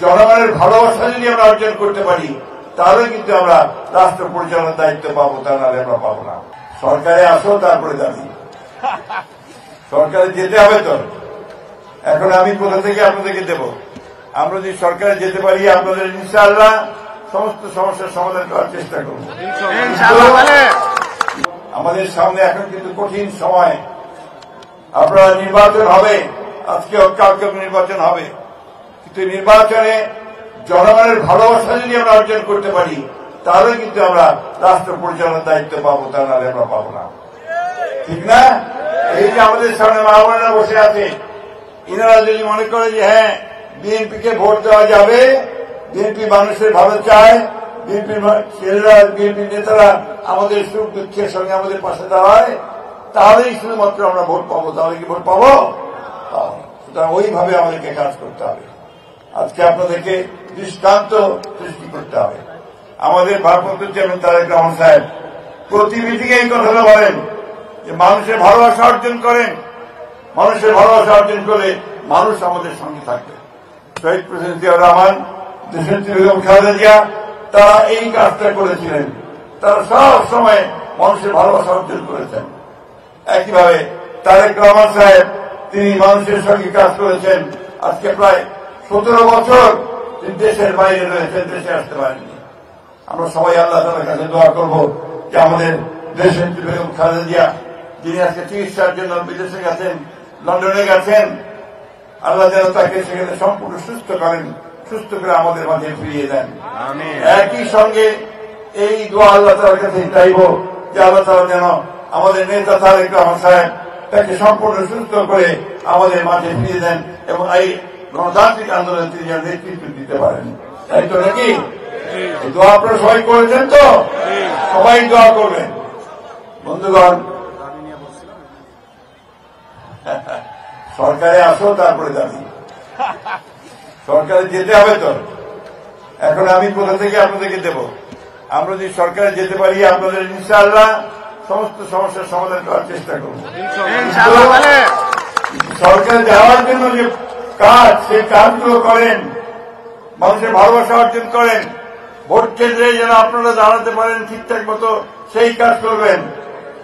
জনগণের ভালোবাসা যদি আমরা অর্জন করতে পারি তাহলে কিন্তু আমরা রাষ্ট্র পরিচালনার দায়িত্ব পাবো, তা নাহলে আমরা পাবো না। সরকারে আসো তারপরে দাবি, সরকারে যেতে হবে তো। এখন আমি কোথা থেকে আপনাদেরকে দেব? আমরা যদি সরকারে যেতে পারি আপনাদের ইনশাআল্লাহ সমস্ত সমস্যার সমাধান করার চেষ্টা করব। আমাদের সামনে এখন কিন্তু কঠিন সময়। আপনারা নির্বাচন হবে, আজকে কালকে নির্বাচন হবে, কিন্তু নির্বাচনে জনগণের ভালোবাসা যদি আমরা অর্জন করতে পারি তাহলে কিন্তু আমরা রাষ্ট্র পরিচালনার দায়িত্ব পাবো, তা নাহলে আমরা পাবো না। ঠিক না? এই যে আমাদের সামনে মা বোনেরা বসে আছে, ইনারা যদি মনে করে যে হ্যাঁ বিএনপিকে ভোট দেওয়া যাবে, বিএনপি মানুষের ভালো চায়, বিএনপির ছেলেরা বিএনপির নেতারা আমাদের সুখ দুঃখের সঙ্গে আমাদের পাশে দাঁড়ায়, তাহলেই শুধুমাত্র আমরা ভোট পাবো। তাহলে কি ভোট পাবো? সুতরাং ওইভাবে আমাদেরকে কাজ করতে হবে। আজকে আপনাদেরকে দৃষ্টান্ত সৃষ্টি করতে হবে। আমাদের ভারপ্রাপ্ত চেয়ারম্যান তারেক রহমান সাহেব প্রতি মিটিংয়ে এই কথাটা বলেন যে মানুষের ভালোবাসা অর্জন করেন, মানুষের ভালোবাসা অর্জন করলে মানুষ আমাদের সঙ্গে থাকবে। শহীদ প্রেসিডেন্ট জিয়াউর রহমান, দেশনেত্রী বেগম খালেদা জিয়া তারা এই কাজটা করেছিলেন। তারা সব সময় মানুষের ভালোবাসা অর্জন করেছেন। একইভাবে তারেক রহমান সাহেব তিনি মানুষের সঙ্গে কাজ করেছেন। আজকে প্রায় 17 বছর তিনি দেশের বাইরে রয়েছেন, দেশে আসতে পারেননি। আমরা সবাই আল্লাহ তাআলার কাছে দোয়া করব যে আমাদের দেশনেত্রী বেগম খালেদা জিয়া যিনি আজকে চিকিৎসার জন্য বিদেশে গেছেন, লন্ডনে গেছেন, আল্লাহ যেন তাকে সেখানে সম্পূর্ণ সুস্থ করেন, সুস্থ করে আমাদের মাঝে ফিরিয়ে দেন। একই সঙ্গে এই দোয়া আল্লাহ তাআলার কাছে চাইব যে আল্লাহ তাআলা যেন আমাদের নেতা তারেক রহমান সাহেব তাকে সম্পূর্ণ সুস্থ করে আমাদের মাঝে ফিরিয়ে দেন এবং এই গণতান্ত্রিক আন্দোলনে তিনি যেন নেতৃত্ব দিতে পারেন। তাই তো নাকি? এই দোয়া আপনারা সবাই করেছেন তো? সবাই দোয়া করবেন। বন্ধুগণ, সরকারে আসো তারপরে দাবি, সরকারে যেতে হবে তো। এখন আমি কোথা থেকে আপনাদেরকে দেব? আমরা যদি সরকারে যেতে পারি আপনাদের ইনশাআল্লাহ সমস্ত সমস্যার সমাধান করার চেষ্টা করব। সরকারে যাওয়ার জন্য যে কাজ, সেই কাজগুলো করেন, মানুষের ভালোবাসা অর্জন করেন, ভোট কেন্দ্রে যেন আপনারা দাঁড়াতে পারেন ঠিকঠাক মতো সেই কাজ করবেন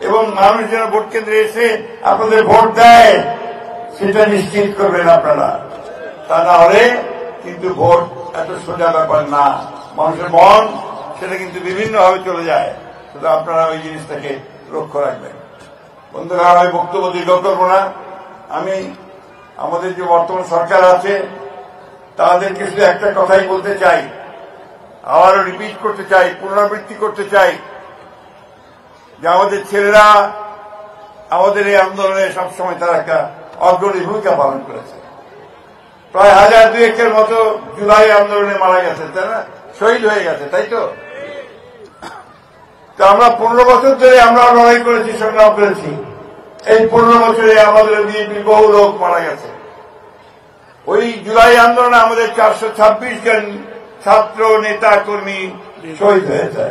এবং মানুষ যেন ভোট কেন্দ্রে এসে আপনাদের ভোট দেয় সেটা নিশ্চিত করবেন আপনারা। তা না হলে কিন্তু ভোট এত সোজা ব্যাপার না। মানুষের মন সেটা কিন্তু বিভিন্নভাবে চলে যায়। শুধু আপনারা ওই জিনিসটাকে লক্ষ্য রাখবেন। বন্ধুরা, আমি বক্তব্য দীর্ঘ করব না। আমি আমাদের যে বর্তমান সরকার আছে তাদেরকে শুধু একটা কথাই বলতে চাই, আবারও রিপিট করতে চাই, পুনরাবৃত্তি করতে চাই যে আমাদের ছেলেরা আমাদের এই আন্দোলনে সবসময় তারা একটা অগ্রণী ভূমিকা পালন করেছে। প্রায় 1000-2000 মতো জুলাই আন্দোলনে মারা গেছে, তাই না? শহীদ হয়ে গেছে, তাই তো? তো আমরা 15 বছর ধরে আমরা লড়াই করেছি, সংগ্রাম করেছি। এই 15 বছরে আমাদের বিএনপির বহু লোক মারা গেছে। ওই জুলাই আন্দোলনে আমাদের 426 জন ছাত্র নেতা কর্মী শহীদ হয়েছে।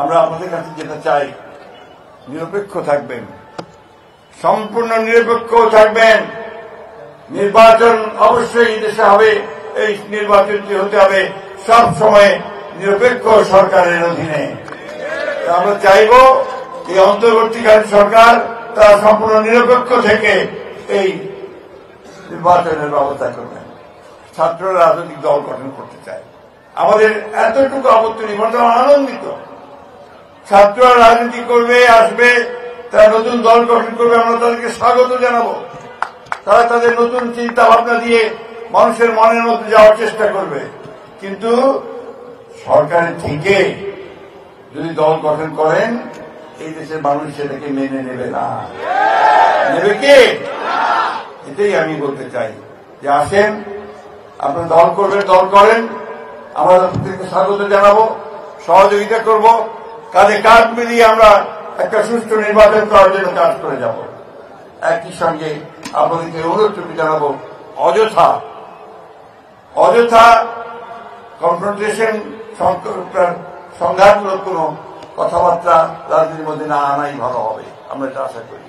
আমরা আপনাদের কাছে যেটা চাই, নিরপেক্ষ থাকবেন, সম্পূর্ণ নিরপেক্ষ থাকবেন। নির্বাচন অবশ্যই দেশে হবে, এই নির্বাচনটি হতে হবে সব সময় নিরপেক্ষ সরকারের অধীনে। আমরা চাইব এই অন্তর্বর্তীকালীন সরকার তারা সম্পূর্ণ নিরপেক্ষ থেকে এই নির্বাচনের ব্যবস্থা করবেন। ছাত্ররা রাজনৈতিক দল গঠন করতে চায়, আমাদের এতটুকু আপত্তি নেই, বরং আনন্দিত। ছাত্ররা রাজনীতি করবে, আসবে, তারা নতুন দল গঠন করবে, আমরা তাদেরকে স্বাগত জানাবো। তারা তাদের নতুন চিন্তা ভাবনা দিয়ে মানুষের মনের মধ্যে যাওয়ার চেষ্টা করবে। কিন্তু সরকারের থেকে যদি দল গঠন করেন, এই দেশের মানুষ সেটাকে মেনে নেবে না। নেবে কে? এটাই আমি বলতে চাই যে আসেন, আপনারা দল করবেন, দল করেন, আমরা আপনাদেরকে স্বাগত জানাবো, সহযোগিতা করব, কাঁধে কাঁধ মিলিয়ে আমরা একটা সুষ্ঠু নির্বাচন করার জন্য কাজ করে যাব। একই সঙ্গে আপনাদেরকে অনুরোধ জানাবো, অযথা কনফ্রন্টেশন, সংঘাতমূলক কোন কথাবার্তা রাজনীতির মধ্যে না আনাই ভালো হবে, আমরা এটা আশা করি।